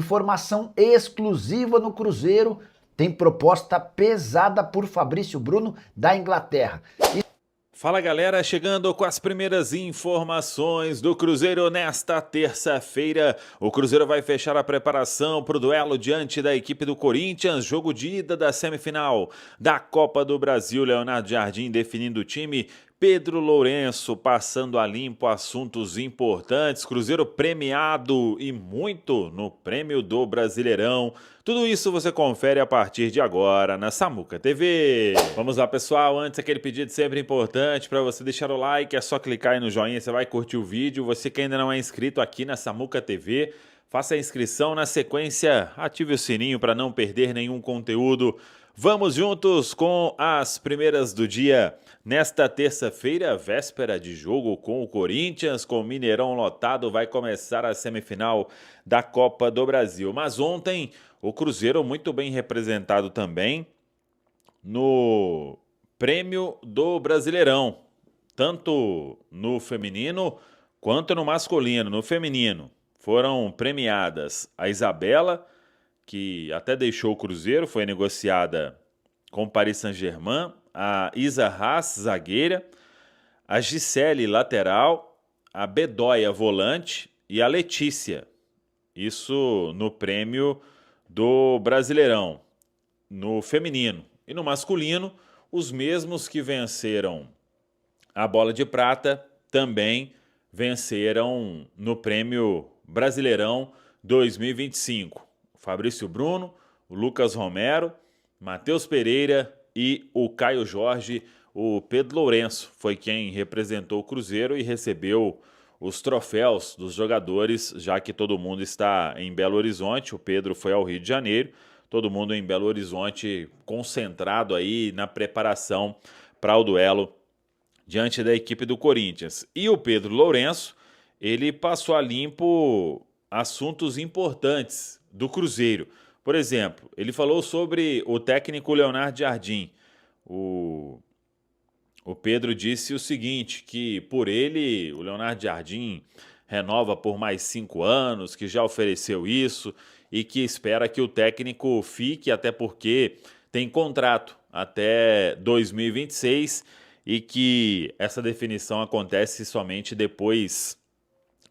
Informação exclusiva no Cruzeiro, tem proposta pesada por Fabrício Bruno da Inglaterra. Fala galera, chegando com as primeiras informações do Cruzeiro nesta terça-feira. O Cruzeiro vai fechar a preparação para o duelo diante da equipe do Corinthians, jogo de ida da semifinal da Copa do Brasil. Leonardo Jardim definindo o time, Pedro Lourenço passando a limpo assuntos importantes, Cruzeiro premiado e muito no prêmio do Brasileirão. Tudo isso você confere a partir de agora na Samuca TV. Vamos lá pessoal, antes aquele pedido sempre importante para você deixar o like, é só clicar aí no joinha, você vai curtir o vídeo. Você que ainda não é inscrito aqui na Samuca TV, faça a inscrição, na sequência ative o sininho para não perder nenhum conteúdo. Vamos juntos com as primeiras do dia. Nesta terça-feira, véspera de jogo com o Corinthians, com o Mineirão lotado, vai começar a semifinal da Copa do Brasil. Mas ontem, o Cruzeiro muito bem representado também no prêmio do Brasileirão, tanto no feminino quanto no masculino. No feminino foram premiadas a Isabela, que até deixou o Cruzeiro, foi negociada com o Paris Saint-Germain, a Isa Haas, zagueira, a Gisele, lateral, a Bedóia, volante, e a Letícia. Isso no prêmio do Brasileirão, no feminino. E no masculino, os mesmos que venceram a Bola de Prata também venceram no prêmio Brasileirão 2025. Fabrício Bruno, o Lucas Romero, Matheus Pereira e o Caio Jorge. O Pedro Lourenço foi quem representou o Cruzeiro e recebeu os troféus dos jogadores, já que todo mundo está em Belo Horizonte. O Pedro foi ao Rio de Janeiro, todo mundo em Belo Horizonte concentrado aí na preparação para o duelo diante da equipe do Corinthians. E o Pedro Lourenço, ele passou a limpo assuntos importantes do Cruzeiro. Por exemplo, ele falou sobre o técnico Leonardo Jardim. O Pedro disse o seguinte, que por ele o Leonardo Jardim renova por mais 5 anos, que já ofereceu isso e que espera que o técnico fique, até porque tem contrato até 2026 e que essa definição acontece somente depois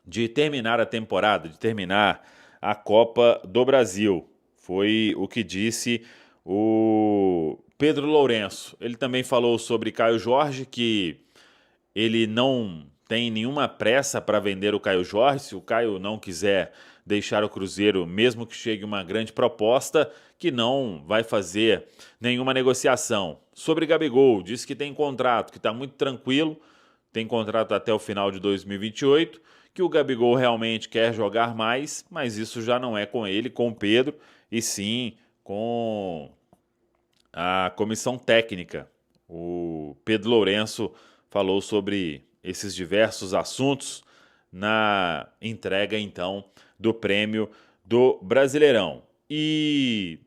de terminar a temporada, de terminar a Copa do Brasil. Foi o que disse o Pedro Lourenço. Ele também falou sobre Caio Jorge, que ele não tem nenhuma pressa para vender o Caio Jorge. Se o Caio não quiser deixar o Cruzeiro, mesmo que chegue uma grande proposta, que não vai fazer nenhuma negociação. Sobre Gabigol, disse que tem contrato, que está muito tranquilo, tem contrato até o final de 2028, que o Gabigol realmente quer jogar mais, mas isso já não é com ele, com o Pedro, e sim com a comissão técnica. O Pedro Lourenço falou sobre esses diversos assuntos na entrega, então, do prêmio do Brasileirão. E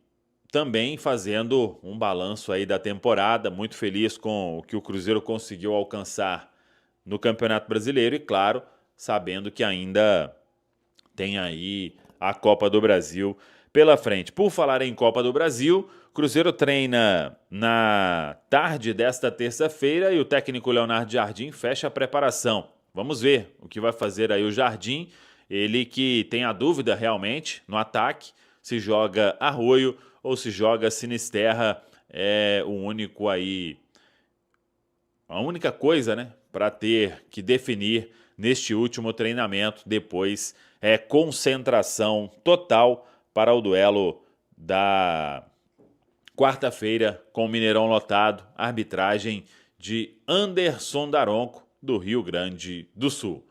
também fazendo um balanço aí da temporada, muito feliz com o que o Cruzeiro conseguiu alcançar no Campeonato Brasileiro e, claro, sabendo que ainda tem aí a Copa do Brasil pela frente. Por falar em Copa do Brasil, Cruzeiro treina na tarde desta terça-feira e o técnico Leonardo Jardim fecha a preparação. Vamos ver o que vai fazer aí o Jardim, ele que tem a dúvida realmente no ataque, se joga Arroio ou se joga Sinisterra, é o único aí, a única coisa, né, para ter que definir neste último treinamento. Depois é concentração total para o duelo da quarta-feira com o Mineirão lotado, arbitragem de Anderson Daronco, do Rio Grande do Sul.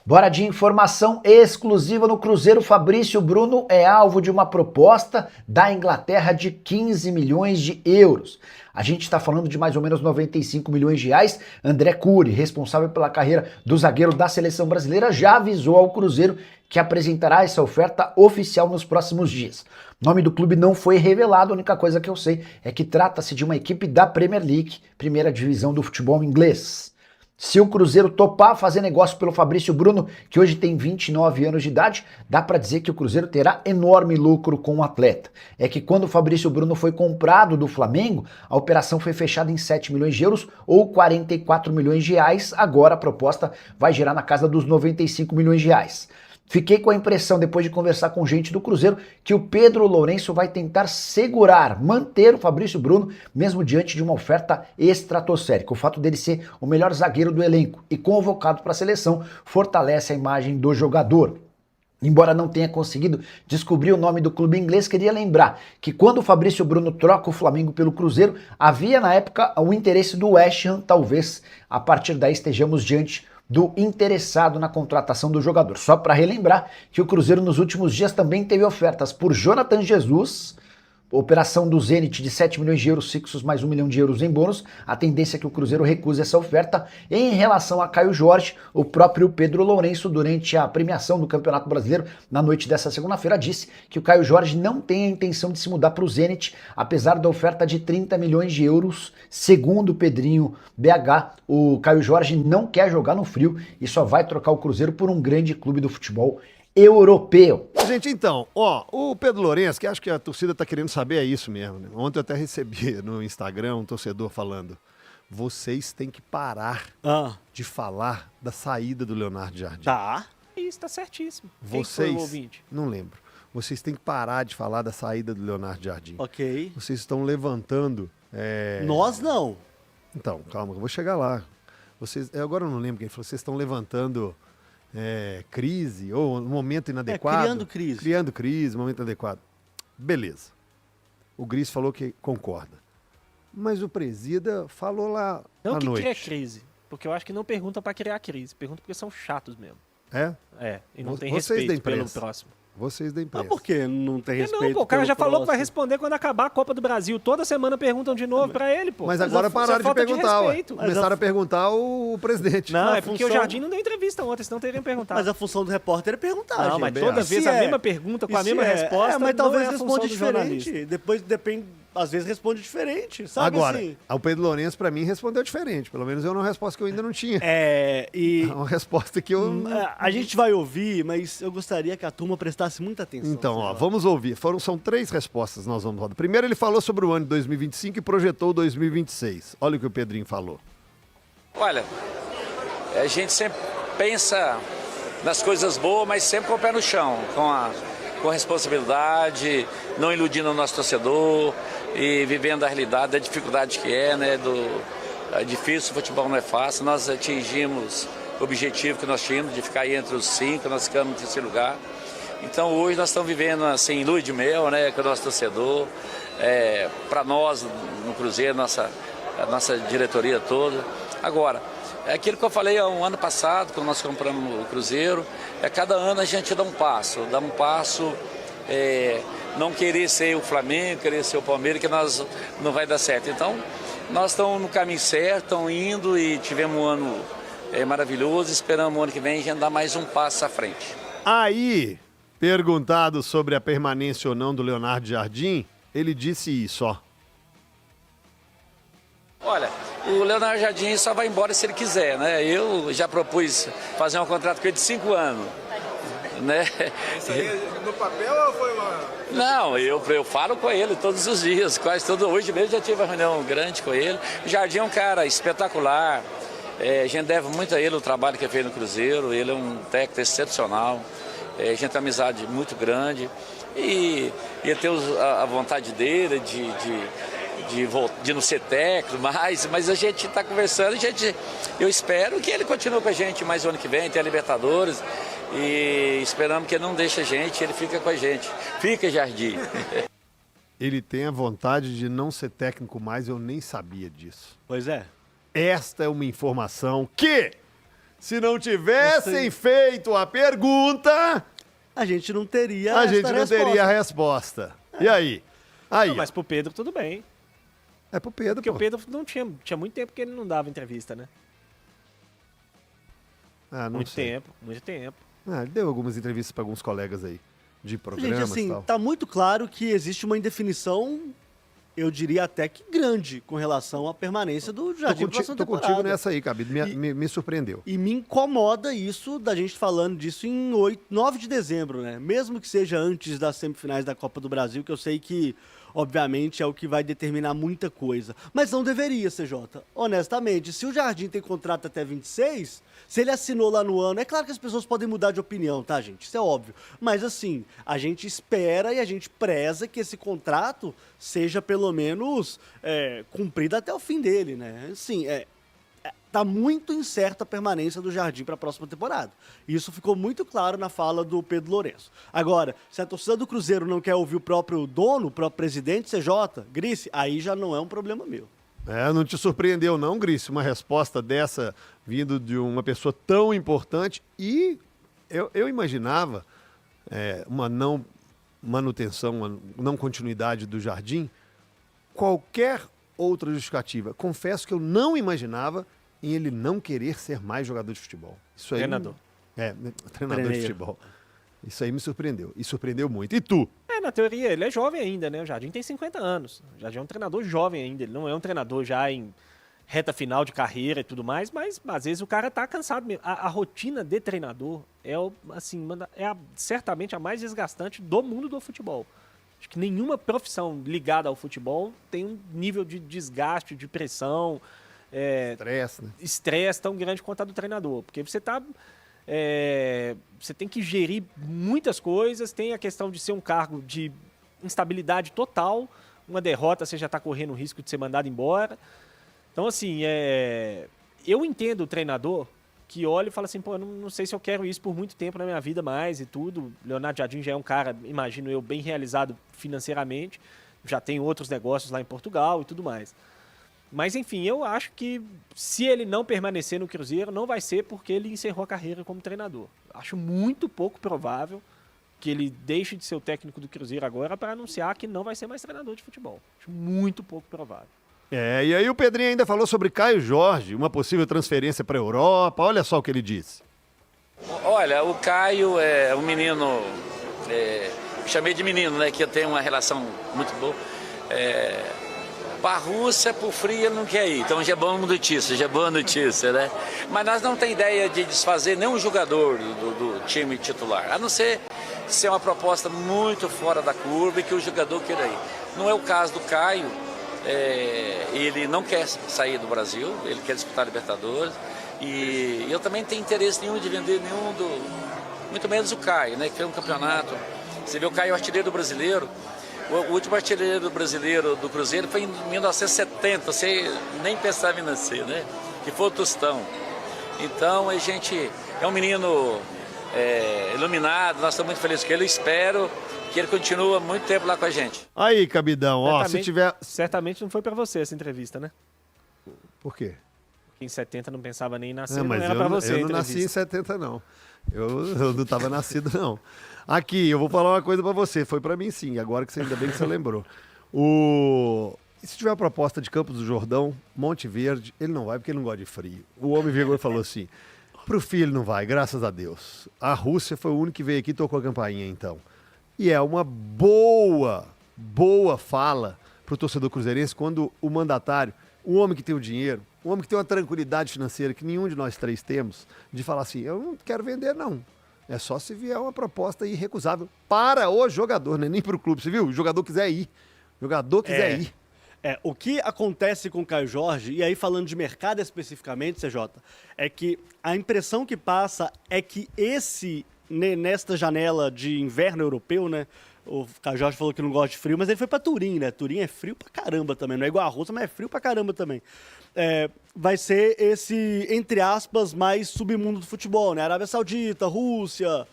Bora de informação exclusiva no Cruzeiro. Fabrício Bruno é alvo de uma proposta da Inglaterra de 15 milhões de euros. A gente está falando de mais ou menos 95 milhões de reais. André Cury, responsável pela carreira do zagueiro da seleção brasileira, já avisou ao Cruzeiro que apresentará essa oferta oficial nos próximos dias. O nome do clube não foi revelado, a única coisa que eu sei é que trata-se de uma equipe da Premier League, primeira divisão do futebol inglês. Se o Cruzeiro topar fazer negócio pelo Fabrício Bruno, que hoje tem 29 anos de idade, dá para dizer que o Cruzeiro terá enorme lucro com o atleta. É que quando o Fabrício Bruno foi comprado do Flamengo, a operação foi fechada em 7 milhões de euros ou 44 milhões de reais. Agora a proposta vai gerar na casa dos 95 milhões de reais. Fiquei com a impressão, depois de conversar com gente do Cruzeiro, que o Pedro Lourenço vai tentar segurar, manter o Fabrício Bruno, mesmo diante de uma oferta estratosférica. O fato dele ser o melhor zagueiro do elenco e convocado para a seleção fortalece a imagem do jogador. Embora não tenha conseguido descobrir o nome do clube inglês, queria lembrar que quando o Fabrício Bruno troca o Flamengo pelo Cruzeiro, havia na época o interesse do West Ham. Talvez a partir daí estejamos diante do interessado na contratação do jogador. Só para relembrar que o Cruzeiro nos últimos dias também teve ofertas por Jonathan Jesus, operação do Zenit de 7 milhões de euros fixos mais 1 milhão de euros em bônus. A tendência é que o Cruzeiro recuse essa oferta. Em relação a Caio Jorge, o próprio Pedro Lourenço, durante a premiação do Campeonato Brasileiro, na noite dessa segunda-feira, disse que o Caio Jorge não tem a intenção de se mudar para o Zenit, apesar da oferta de 30 milhões de euros. Segundo o Pedrinho BH, o Caio Jorge não quer jogar no frio e só vai trocar o Cruzeiro por um grande clube do futebol europeu. Gente, então, o Pedro Lourenço, que acho que a torcida tá querendo saber, é isso mesmo, né? Ontem eu até recebi no Instagram um torcedor falando: vocês têm que parar de falar da saída do Leonardo Jardim. Tá. Isso, tá certíssimo. Quem foi o ouvinte? Não lembro. Vocês têm que parar de falar da saída do Leonardo Jardim. Ok. Vocês estão levantando... Nós não. Então, calma, eu vou chegar lá. Agora eu não lembro quem falou. Vocês estão levantando... crise, ou um momento inadequado. Criando crise, momento inadequado. Beleza. O Gris falou que concorda. Mas o presida falou lá Não à que noite. cria crise, porque eu acho que não pergunta pra criar crise, pergunta porque são chatos mesmo. E não tem Vocês da respeito pelo imprensa. próximo. Vocês da imprensa. Mas por que não tem respeito? Não, pô, o cara pelo já falou que vai próximo? responder quando acabar a Copa do Brasil. Toda semana perguntam de novo pra ele, pô. Mas agora isso é pararam de falta perguntar, ué. respeito. Começaram a perguntar o presidente. Não, a é porque função- o Jardim não deu entrevista ontem, senão teriam perguntado. Mas a função do repórter é perguntar, Não, gente. mas bem toda acho. vez Se a é- mesma pergunta com a E mesma se é- resposta, mas talvez não é a responde função do jornalista. diferente. Depois depende, às vezes responde diferente, sabe Agora, assim? o Pedro Lourenço, pra mim, respondeu diferente. Pelo menos eu uma resposta que eu ainda não tinha. E Uma resposta que eu... a gente vai ouvir, mas eu gostaria que a turma prestasse muita atenção. Então, sei lá. vamos ouvir. São 3 respostas que nós vamos rodar. Primeiro, ele falou sobre o ano de 2025 e projetou 2026. Olha o que o Pedrinho falou. Olha, a gente sempre pensa nas coisas boas, mas sempre com o pé no chão, com responsabilidade, não iludindo o nosso torcedor e vivendo a realidade da dificuldade que é, né? É difícil, o futebol não é fácil. Nós atingimos o objetivo que nós tínhamos de ficar aí entre os 5, nós ficamos em 3º lugar. Então hoje nós estamos vivendo assim, lua de mel, né, com o nosso torcedor, para nós no Cruzeiro, a nossa diretoria toda. Agora, é aquilo que eu falei há um ano passado, quando nós compramos o Cruzeiro, cada ano a gente dá um passo, não querer ser o Flamengo, querer ser o Palmeiras, que nós não vai dar certo. Então, nós estamos no caminho certo, estamos indo e tivemos um ano maravilhoso, esperamos o ano que vem a gente dar mais um passo à frente. Aí, perguntado sobre a permanência ou não do Leonardo Jardim, ele disse isso, ó. Olha, o Leonardo Jardim só vai embora se ele quiser, né? Eu já propus fazer um contrato com ele de 5 anos, né? Isso aí no papel ou foi uma... Não, eu falo com ele todos os dias, quase todo. Hoje mesmo já tive uma reunião grande com ele. O Jardim é um cara espetacular, a gente deve muito a ele o trabalho que ele fez no Cruzeiro, ele é um técnico excepcional, a gente tem uma amizade muito grande e ele tem a vontade dele de não ser técnico, mas a gente está conversando, eu espero que ele continue com a gente mais o ano que vem, tem a Libertadores, e esperamos que ele não deixe a gente, ele fica com a gente. Fica, Jardim. Ele tem a vontade de não ser técnico mais, eu nem sabia disso. Pois é. Esta é uma informação que, se não tivessem feito a pergunta, A gente não teria a esta gente não teria a resposta. E aí? Aí, Não, mas pro Pedro tudo bem. é pro Pedro, Porque pô. o Pedro não tinha muito tempo que ele não dava entrevista, né? Ah, não Muito sei. tempo, muito tempo. Ah, ele deu algumas entrevistas para alguns colegas aí, de Gente, programas e assim, tal. tá muito claro que existe uma indefinição eu diria até que grande com relação à permanência do Jardim para a próxima temporada. Tô contigo nessa aí, Cabido. Me surpreendeu. E me incomoda isso da gente falando disso em 9 de dezembro, né? Mesmo que seja antes das semifinais da Copa do Brasil, que eu sei que, obviamente, é o que vai determinar muita coisa. Mas não deveria, CJ. Honestamente, se o Jardim tem contrato até 26, se ele assinou lá no ano, é claro que as pessoas podem mudar de opinião, tá, gente? Isso é óbvio. Mas, assim, a gente espera e a gente preza que esse contrato seja, pelo menos, cumprido até o fim dele, né? Assim, tá muito incerta a permanência do Jardim para a próxima temporada. Isso ficou muito claro na fala do Pedro Lourenço. Agora, se a torcida do Cruzeiro não quer ouvir o próprio dono, o próprio presidente, CJ, Grice, aí já não é um problema meu. Não te surpreendeu não, Grice, uma resposta dessa vindo de uma pessoa tão importante e eu imaginava uma não manutenção, uma não continuidade do Jardim, qualquer outra justificativa. Confesso que eu não imaginava em ele não querer ser mais jogador de futebol. Isso aí, treinador. Treinador de futebol. Isso aí me surpreendeu. E surpreendeu muito. E tu? Na teoria, ele é jovem ainda, né? O Jardim tem 50 anos. O Jardim é um treinador jovem ainda. Ele não é um treinador já em reta final de carreira e tudo mais, mas às vezes o cara tá cansado mesmo. A rotina de treinador certamente a mais desgastante do mundo do futebol. Acho que nenhuma profissão ligada ao futebol tem um nível de desgaste, de pressão, estresse, né? Estresse tão grande quanto a do treinador. Porque você tem que gerir muitas coisas, tem a questão de ser um cargo de instabilidade total, uma derrota você já está correndo o risco de ser mandado embora. Então, assim, eu entendo o treinador que olha e fala assim, pô, eu não sei se eu quero isso por muito tempo na minha vida mais e tudo. Leonardo Jardim já é um cara, imagino eu, bem realizado financeiramente, já tem outros negócios lá em Portugal e tudo mais. Mas, enfim, eu acho que se ele não permanecer no Cruzeiro, não vai ser porque ele encerrou a carreira como treinador. Acho muito pouco provável que ele deixe de ser o técnico do Cruzeiro agora para anunciar que não vai ser mais treinador de futebol. Acho muito pouco provável. E aí o Pedrinho ainda falou sobre Caio Jorge, uma possível transferência para a Europa. Olha só o que ele disse. Olha, o Caio é um menino, chamei de menino, né, que eu tenho uma relação muito boa. Para a Rússia, por frio, ele não quer ir. Então já é boa notícia, né? Mas nós não temos ideia de desfazer nenhum jogador do time titular, a não ser se é uma proposta muito fora da curva e que o jogador queira ir. Não é o caso do Caio, ele não quer sair do Brasil, ele quer disputar a Libertadores. E eu também não tenho interesse nenhum de vender muito menos o Caio, né? Que foi um campeonato. Você vê o Caio artilheiro brasileiro. O último artilheiro brasileiro do Cruzeiro foi em 1970, você nem pensava em nascer, né? Que foi o Tostão. Então, a gente é um menino iluminado, nós estamos muito felizes com ele. Eu espero que ele continue muito tempo lá com a gente. Aí, Cabidão, se tiver... Certamente não foi para você essa entrevista, né? Por quê? Porque em 70 não pensava nem em nascer, mas não era para você. Eu não nasci em 70, não. Eu não estava nascido, não. Aqui, eu vou falar uma coisa pra você. Foi pra mim, sim. Agora que ainda bem que você lembrou. E se tiver uma proposta de Campos do Jordão, Monte Verde, ele não vai porque ele não gosta de frio. O homem veio e falou assim, pro filho ele não vai, graças a Deus. A Rússia foi o único que veio aqui e tocou a campainha, então. E é uma boa fala pro torcedor cruzeirense quando o mandatário, o homem que tem o dinheiro, o homem que tem uma tranquilidade financeira que nenhum de nós três temos, de falar assim, eu não quero vender, não. É só se vier uma proposta irrecusável para o jogador, né? Nem para o clube. Você viu? O jogador quiser ir. O jogador quiser ir. O que acontece com o Caio Jorge, e aí falando de mercado especificamente, CJ, é que a impressão que passa é que nesta janela de inverno europeu, né? O Caio Jorge falou que não gosta de frio, mas ele foi para Turim, né? Turim é frio pra caramba também. Não é igual a Rússia, mas é frio pra caramba também. Vai ser esse, entre aspas, mais submundo do futebol, né? Arábia Saudita, Rússia,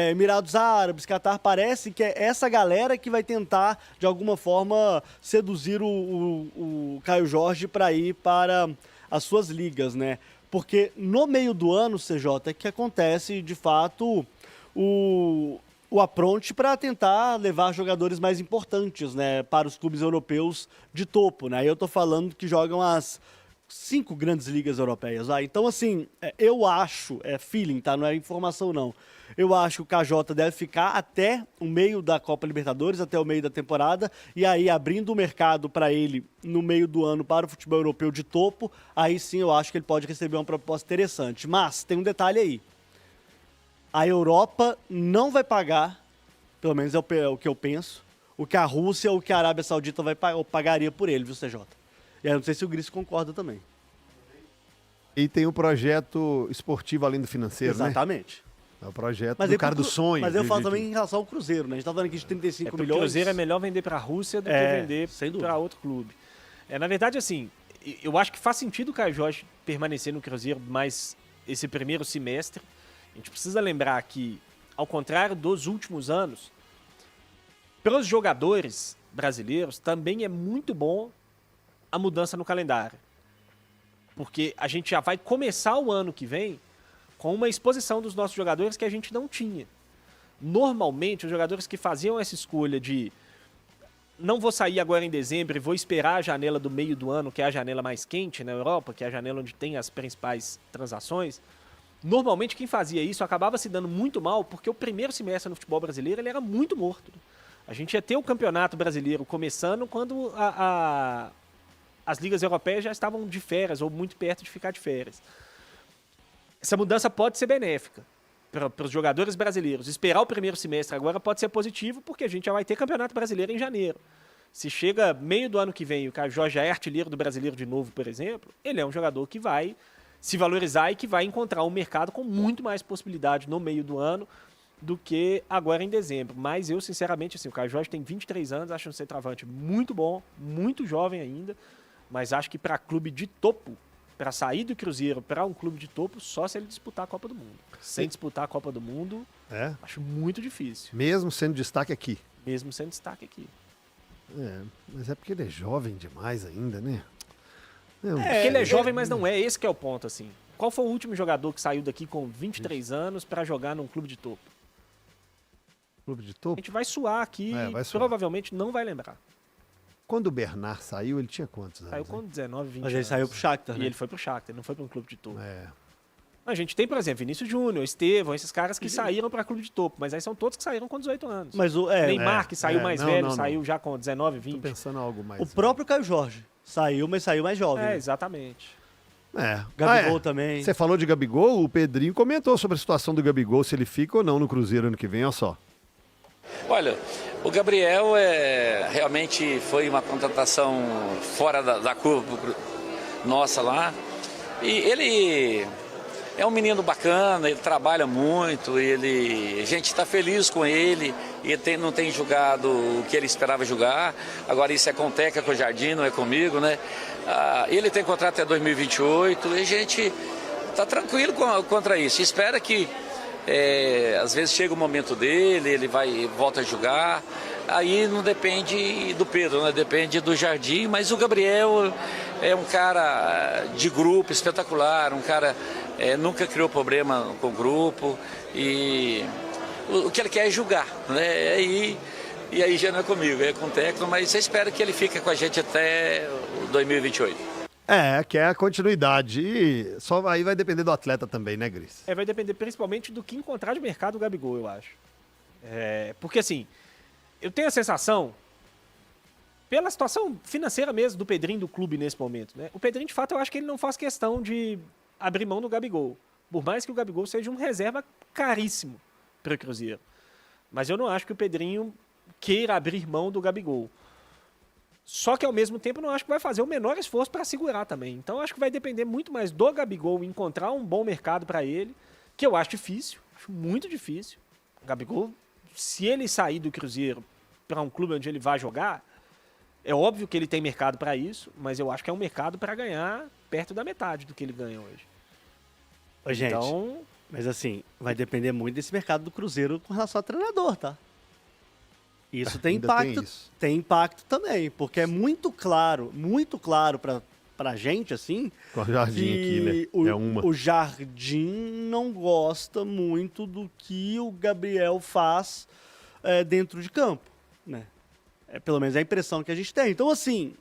Emirados Árabes, Catar, parece que é essa galera que vai tentar, de alguma forma, seduzir o Caio Jorge para ir para as suas ligas, né? Porque no meio do ano, CJ, é que acontece, de fato, o apronte para tentar levar jogadores mais importantes, né, para os clubes europeus de topo, né? Eu tô falando que jogam as 5 grandes ligas europeias. Então, assim, eu acho, feeling, tá? Não é informação, não. Eu acho que o KJ deve ficar até o meio da Copa Libertadores, até o meio da temporada, e aí abrindo o mercado para ele no meio do ano para o futebol europeu de topo, aí sim eu acho que ele pode receber uma proposta interessante. Mas tem um detalhe aí. A Europa não vai pagar, pelo menos é o que eu penso, o que a Rússia ou o que a Arábia Saudita pagaria por ele, viu, CJ? E aí eu não sei se o Gris concorda também. E tem um projeto esportivo além do financeiro, Exatamente. Né? É o projeto do cara do sonho. Mas eu falo também em relação ao Cruzeiro, né? A gente tá falando aqui de 35 milhões. O Cruzeiro é melhor vender para a Rússia do que vender para outro clube. Na verdade, assim, eu acho que faz sentido o Caio Jorge permanecer no Cruzeiro mais esse primeiro semestre. A gente precisa lembrar que, ao contrário dos últimos anos, para os jogadores brasileiros também é muito bom a mudança no calendário. Porque a gente já vai começar o ano que vem com uma exposição dos nossos jogadores que a gente não tinha. Normalmente, os jogadores que faziam essa escolha de não vou sair agora em dezembro e vou esperar a janela do meio do ano, que é a janela mais quente na Europa, que é a janela onde tem as principais transações, normalmente quem fazia isso acabava se dando muito mal, porque o primeiro semestre no futebol brasileiro ele era muito morto. A gente ia ter o campeonato brasileiro começando quando as ligas europeias já estavam de férias ou muito perto de ficar de férias. Essa mudança pode ser benéfica para os jogadores brasileiros. Esperar o primeiro semestre agora pode ser positivo, porque a gente já vai ter campeonato brasileiro em janeiro. Se chega meio do ano que vem e o Caio Jorge é artilheiro do brasileiro de novo, por exemplo, ele é um jogador que vai se valorizar e que vai encontrar um mercado com muito mais possibilidade no meio do ano do que agora em dezembro. Mas eu, sinceramente, assim, o Caio Jorge tem 23 anos, acho um centroavante muito bom, muito jovem ainda, mas acho que para clube de topo, para sair do Cruzeiro para um clube de topo, só se ele disputar a Copa do Mundo. Sem disputar a Copa do Mundo, acho muito difícil. Mesmo sendo destaque aqui. Mesmo sendo destaque aqui. Mas é porque ele é jovem demais ainda, né? Porque ele é jovem, mas não é. Esse que é o ponto, assim. Qual foi o último jogador que saiu daqui com 23 anos para jogar num clube de topo? Clube de topo? A gente vai suar aqui e provavelmente não vai lembrar. Quando o Bernard saiu, ele tinha quantos anos? Saiu com 19, 20 Mas ele saiu pro Shakhtar, E né? ele foi pro Shakhtar, não foi para um clube de topo. É. A gente tem, por exemplo, Vinícius Júnior, Estevão, esses caras que saíram para clube de topo, mas aí são todos que saíram com 18 anos. Mas Neymar, que saiu mais velho, saiu já com 19, 20. Tô pensando em algo mais. O próprio Caio Jorge saiu, mas saiu mais jovem. né? Exatamente. Gabigol também. Você falou de Gabigol, o Pedrinho comentou sobre a situação do Gabigol, se ele fica ou não no Cruzeiro ano que vem, olha só. Olha, o Gabriel realmente foi uma contratação fora da curva nossa lá. E ele é um menino bacana, ele trabalha muito, a gente está feliz com ele, e não tem jogado o que ele esperava jogar. Agora isso é com o Teca, com o Jardim, não é comigo, né? Ele tem contrato até 2028 e a gente está tranquilo contra isso. Espera que às vezes chega o momento dele, ele volta a jogar. Aí não depende do Pedro, né? Depende do Jardim, mas o Gabriel é um cara de grupo espetacular, um cara nunca criou problema com o grupo e o que ele quer é jogar, né? E aí já não é comigo, é com o técnico, mas eu espero que ele fique com a gente até 2028. Que é a continuidade. E só aí vai depender do atleta também, né, Gris? Vai depender principalmente do que encontrar de mercado o Gabigol, eu acho. Porque assim, eu tenho a sensação, pela situação financeira mesmo do Pedrinho do clube nesse momento, né? O Pedrinho, de fato, eu acho que ele não faz questão de abrir mão do Gabigol. Por mais que o Gabigol seja um reserva caríssimo para o Cruzeiro. Mas eu não acho que o Pedrinho queira abrir mão do Gabigol. Só que, ao mesmo tempo, eu não acho que vai fazer o menor esforço para segurar também. Então, eu acho que vai depender muito mais do Gabigol encontrar um bom mercado para ele, que eu acho difícil, acho muito difícil. O Gabigol, se ele sair do Cruzeiro para um clube onde ele vai jogar, é óbvio que ele tem mercado para isso, mas eu acho que é um mercado para ganhar perto da metade do que ele ganha hoje. Ô, gente, então, mas assim, vai depender muito desse mercado do Cruzeiro com relação ao treinador, tá? Isso tem impacto, tem impacto também, porque é muito claro pra gente, assim, com o Jardim que aqui, né? o Jardim não gosta muito do que o Gabriel faz dentro de campo, né? Pelo menos é a impressão que a gente tem. Então, assim,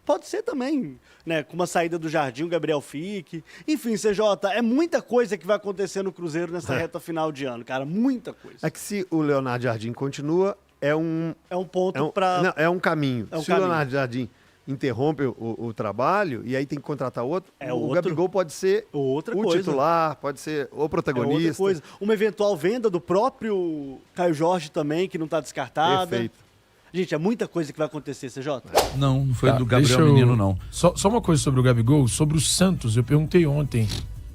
Pode ser também, né? Com uma saída do Jardim, o Gabriel fique. Enfim, CJ, é muita coisa que vai acontecer no Cruzeiro nessa reta final de ano, cara. Muita coisa. É que se o Leonardo Jardim continua, é um ponto para... Não, é um caminho. É um se caminho. o Leonardo Jardim interrompe o trabalho e aí tem que contratar outro, o Gabigol pode ser outra o coisa. titular, pode ser o protagonista. Outra coisa. Uma eventual venda do próprio Caio Jorge também, que não está descartada. Perfeito. Gente, é muita coisa que vai acontecer, CJ. Não foi do Gabriel Menino, não. Só uma coisa sobre o Gabigol, sobre o Santos. Eu perguntei ontem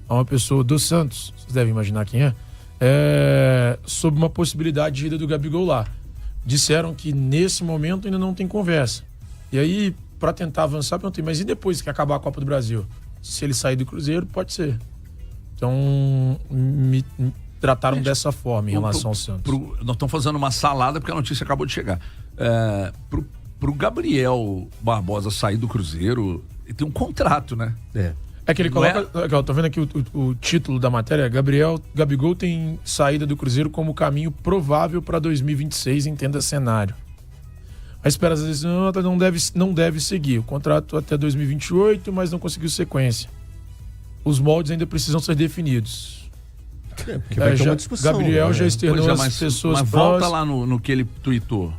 a uma pessoa do Santos, vocês devem imaginar quem sobre uma possibilidade de ida do Gabigol lá. Disseram que nesse momento ainda não tem conversa. E aí, para tentar avançar, perguntei, mas e depois que acabar a Copa do Brasil? Se ele sair do Cruzeiro, pode ser. Então, me trataram dessa forma em relação ao Santos. Nós estamos fazendo uma salada porque a notícia acabou de chegar. Pro Gabriel Barbosa sair do Cruzeiro, ele tem um contrato, né? É que ele coloca... Eu tô vendo aqui o título da matéria. Gabigol tem saída do Cruzeiro como caminho provável para 2026, entenda cenário. A espera às vezes não deve seguir. O contrato até 2028, mas não conseguiu sequência. Os moldes ainda precisam ser definidos. Porque vai ter uma discussão. Gabriel já externou as pessoas mas volta lá no que ele tweetou.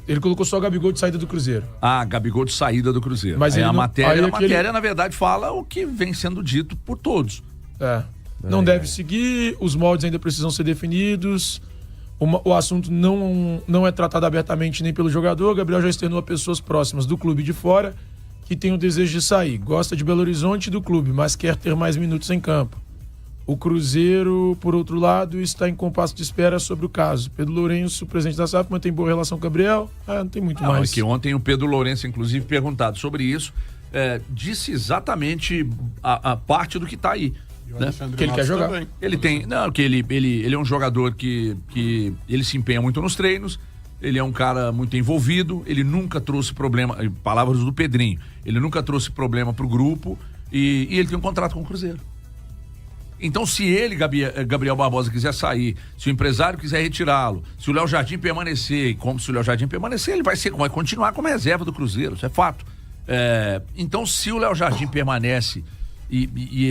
Ele colocou só Gabigol de saída do Cruzeiro. Gabigol de saída do Cruzeiro. Mas a matéria, na verdade, fala o que vem sendo dito por todos. Não deve seguir, os moldes ainda precisam ser definidos. O assunto não é tratado abertamente nem pelo jogador. O Gabriel já externou a pessoas próximas do clube de fora que tem o desejo de sair. Gosta de Belo Horizonte e do clube, mas quer ter mais minutos em campo. O Cruzeiro, por outro lado, está em compasso de espera sobre o caso. Pedro Lourenço, presidente da SAF, mantém boa relação com o Gabriel. Não tem muito mais. Que ontem o Pedro Lourenço, inclusive, perguntado sobre isso, disse exatamente a parte do que está aí. Né? Que ele quer jogar. Também. Ele tem. Não, que ele é um jogador que ele se empenha muito nos treinos, ele é um cara muito envolvido, ele nunca trouxe problema. Palavras do Pedrinho, ele nunca trouxe problema pro grupo e ele tem um contrato com o Cruzeiro. Então, se ele, Gabriel Barbosa, quiser sair, se o empresário quiser retirá-lo, se o Léo Jardim permanecer, e como se o Léo Jardim permanecer, ele vai continuar como reserva do Cruzeiro, isso é fato. Então, se o Léo Jardim permanece e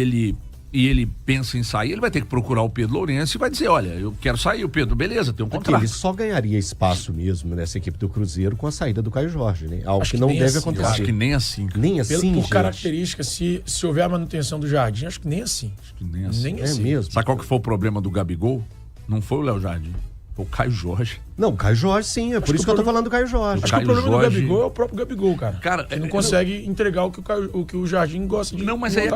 ele pensa em sair, ele vai ter que procurar o Pedro Lourenço e vai dizer, olha, eu quero sair, o Pedro, beleza, tem um contrato. Ele só ganharia espaço mesmo nessa equipe do Cruzeiro com a saída do Caio Jorge, né? Algo acho que não deve assim, acontecer. Acho que nem assim. Nem assim, por característica, se houver a manutenção do Jardim, acho que nem assim. Acho que nem assim. Nem assim. Mesmo. Sabe qual que foi o problema do Gabigol? Não foi o Léo Jardim, foi o Caio Jorge. Não, o Caio Jorge sim, por isso que eu tô falando do Caio Jorge. Acho que o problema do Gabigol é o próprio Gabigol, cara. Ele não consegue entregar o que o Jardim gosta de. Não, mas é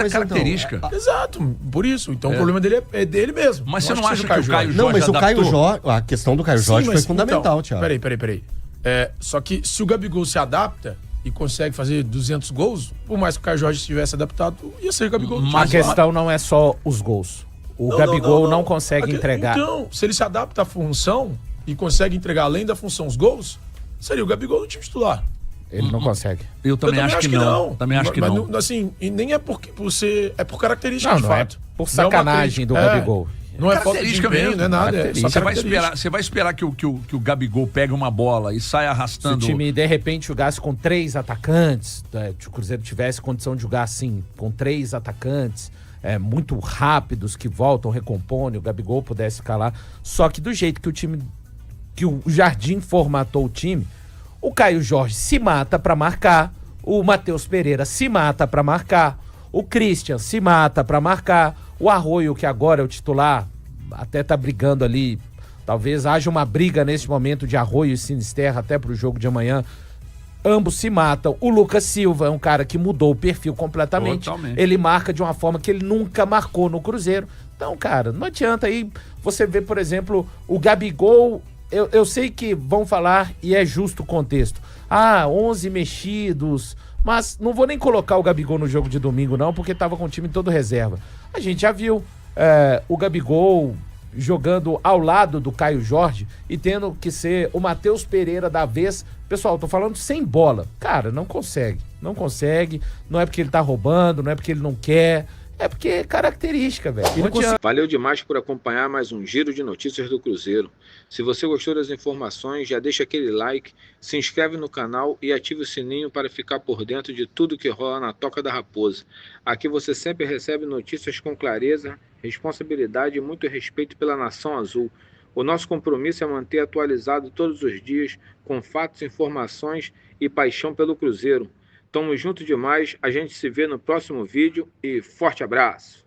característica. Exato, por isso. Então o problema dele é dele mesmo. Mas você não acha que o Caio Jorge Não, mas o Caio Jorge, a questão do Caio Jorge foi fundamental, Thiago. Peraí. Só que se o Gabigol se adapta e consegue fazer 200 gols, por mais que o Caio Jorge estivesse adaptado, ia ser o Gabigol. Mas a questão não é só os gols. O Gabigol não consegue entregar. Então, se ele se adapta à função e consegue entregar além da função os gols, seria o Gabigol no time titular. Ele não consegue. Eu também acho que não. Também acho que não. Mas assim, e nem é por ser, é por característica de fato. Por sacanagem do Gabigol. Não é falta de empenho, não é nada. Você vai esperar que o Gabigol pegue uma bola e saia arrastando. Se o time, de repente, jogasse com 3 atacantes, se o Cruzeiro tivesse condição de jogar assim, com 3 atacantes, muito rápidos, que voltam, recompõem, o Gabigol pudesse ficar lá. Só que do jeito que o Jardim formatou o time, o Caio Jorge se mata pra marcar, o Matheus Pereira se mata pra marcar, o Christian se mata pra marcar, o Arroio, que agora é o titular, até tá brigando ali, talvez haja uma briga nesse momento de Arroio e Sinisterra até pro jogo de amanhã. Ambos se matam. O Lucas Silva é um cara que mudou o perfil completamente. Totalmente. Ele marca de uma forma que ele nunca marcou no Cruzeiro. Então, cara, não adianta aí você ver, por exemplo, o Gabigol. Eu sei que vão falar, e é justo o contexto. 11 mexidos. Mas não vou nem colocar o Gabigol no jogo de domingo, não, porque tava com o time todo reserva. A gente já viu o Gabigol jogando ao lado do Caio Jorge e tendo que ser o Matheus Pereira da vez. Pessoal, tô falando sem bola. Cara, não consegue. Não é porque ele tá roubando, não é porque ele não quer. É porque é característica, velho. Valeu demais por acompanhar mais um giro de notícias do Cruzeiro. Se você gostou das informações, já deixa aquele like, se inscreve no canal e ative o sininho para ficar por dentro de tudo que rola na Toca da Raposa. Aqui você sempre recebe notícias com clareza, responsabilidade e muito respeito pela Nação Azul. O nosso compromisso é manter atualizado todos os dias, com fatos, informações e paixão pelo Cruzeiro. Tamo junto demais, a gente se vê no próximo vídeo e forte abraço!